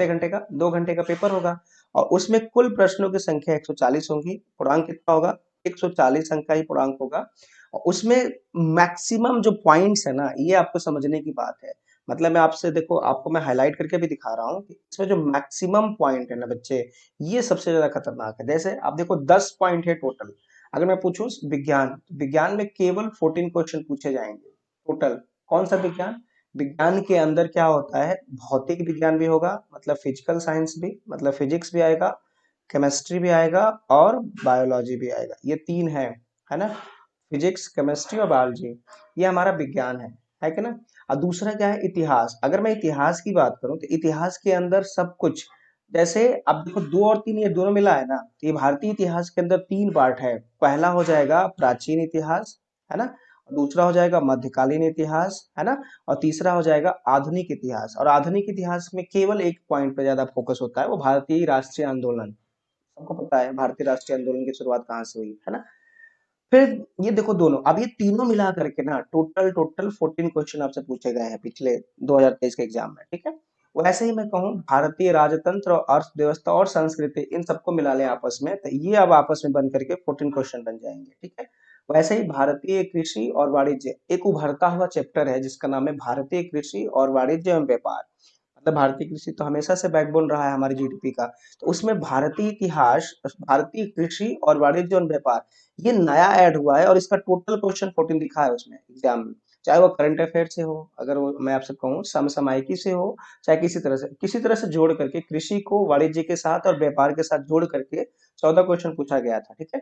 कितने घंटे का? 2 घंटे का पेपर होगा और उसमें कुल प्रश्नों की संख्या 140 होगी। पूर्णांक कितना होगा? 140 अंक का ही पूर्णांक होगा और उसमें मैक्सिमम जो पॉइंट्स है ना, ये आपको समझने की बात है। मतलब मैं आपसे देखो, आपको मैं हाईलाइट करके भी दिखा रहा हूँ कि इसमें जो मैक्सिमम पॉइंट है ना बच्चे, ये सबसे ज्यादा खतरनाक है। जैसे आप देखो 10 पॉइंट है टोटल। अगर मैं पूछूं विज्ञान, विज्ञान में केवल 14 क्वेश्चन पूछे जाएंगे टोटल। कौन सा विज्ञान? विज्ञान के अंदर क्या होता है, भौतिक विज्ञान भी होगा, मतलब फिजिकल साइंस भी, मतलब फिजिक्स भी आएगा, केमिस्ट्री भी आएगा और बायोलॉजी भी आएगा। ये तीन है ना? फिजिक्स, केमिस्ट्री और बायोलॉजी, ये हमारा विज्ञान है कि ना? और दूसरा क्या है? इतिहास। अगर मैं इतिहास की बात करूं तो इतिहास के अंदर सब कुछ, जैसे अब देखो 2 और 3 ये दोनों मिला है ना, तो ये भारतीय इतिहास के अंदर 3 पार्ट है। पहला हो जाएगा प्राचीन इतिहास, है ना? दूसरा हो जाएगा मध्यकालीन इतिहास, है ना? और तीसरा हो जाएगा आधुनिक इतिहास। और आधुनिक इतिहास में केवल एक पॉइंट पे ज्यादा फोकस होता है, वो भारतीय राष्ट्रीय आंदोलन। सबको पता है भारतीय राष्ट्रीय आंदोलन की शुरुआत कहाँ से हुई, है ना? फिर ये देखो दोनों, अब ये तीनों मिला करके ना टोटल टोटल 14 क्वेश्चन आपसे पूछे गए हैं पिछले 2023 के एग्जाम में, ठीक है? वैसे ही मैं कहूँ भारतीय राजतंत्र और अर्थव्यवस्था और संस्कृति, इन सबको मिला लें आपस में, तो ये अब आपस में बन करके 14 क्वेश्चन बन जाएंगे, ठीक है? वैसे ही भारतीय कृषि और वाणिज्य एक उभरता हुआ चैप्टर है जिसका नाम है भारतीय कृषि और वाणिज्य एवं व्यापार। मतलब भारतीय कृषि तो हमेशा से बैकबोन रहा है हमारी जीडीपी का, तो उसमें भारतीय इतिहास, भारतीय कृषि और वाणिज्य एवं व्यापार, ये नया ऐड हुआ है और इसका टोटल क्वेश्चन 14 लिखा है उसमें एग्जाम में। चाहे वो करंट अफेयर से हो, अगर वो मैं आपसे कहूँ समसामयिकी से हो, चाहे किसी तरह से जोड़ करके कृषि को वाणिज्य के साथ और व्यापार के साथ जोड़ करके 14 क्वेश्चन पूछा गया था, ठीक है?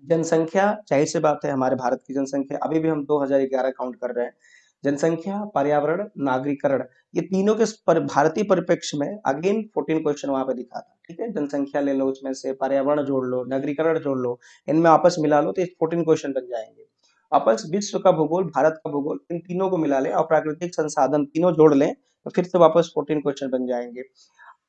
जनसंख्या, जाहिर सी बात है हमारे भारत की जनसंख्या अभी भी हम 2011 काउंट कर रहे हैं। जनसंख्या, पर्यावरण, नागरिकरण, ये तीनों के भारतीय परिप्रेक्ष्य में अगेन 14 क्वेश्चन वहां पे दिखा था, ठीक है? जनसंख्या ले लो, उसमें से पर्यावरण जोड़ लो, नागरिकरण जोड़ लो, इनमें आपस मिला लो तो ये 14 क्वेश्चन बन जाएंगे। आपस विश्व का भूगोल, भारत का भूगोल, इन तीनों को मिला लें और प्राकृतिक संसाधन तीनों जोड़ लें तो फिर से वापस 14 क्वेश्चन बन जाएंगे।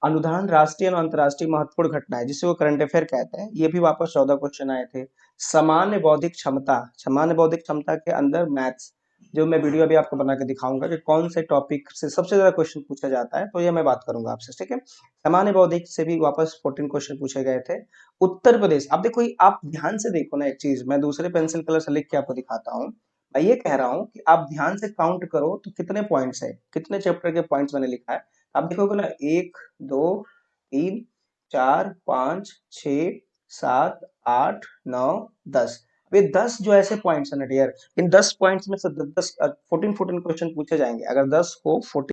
अनुदान, राष्ट्रीय और अंतर्राष्ट्रीय महत्वपूर्ण घटनाएं, जिसे वो करंट अफेयर कहते हैं, ये भी वापस 14 क्वेश्चन आए थे। सामान्य बौद्धिक क्षमता, सामान्य बौद्धिक क्षमता के अंदर मैथ्स, जो मैं वीडियो अभी आपको बना के दिखाऊंगा कि कौन से टॉपिक से सबसे ज्यादा क्वेश्चन पूछा जाता है, तो ये मैं बात करूंगा आपसे, ठीक है? सामान्य बौद्धिक से भी वापस 14 क्वेश्चन पूछे गए थे। उत्तर प्रदेश, अब देखो आप ध्यान से देखो ना, एक चीज मैं दूसरे पेंसिल कलर से लिख के आपको दिखाता हूँ। मैं ये कह रहा हूँ कि आप ध्यान से काउंट करो तो कितने पॉइंट्स है, कितने चैप्टर के पॉइंट्स मैंने लिखा है। आप देखोगे ना, 1, 2, 3, 4, 5, 6, 7, 8, 9, 10। अब ये 10 जो ऐसे पॉइंट्स है ना डियर, इन 10 पॉइंट्स में से 10 14 क्वेश्चन पूछे जाएंगे। अगर 10 को 14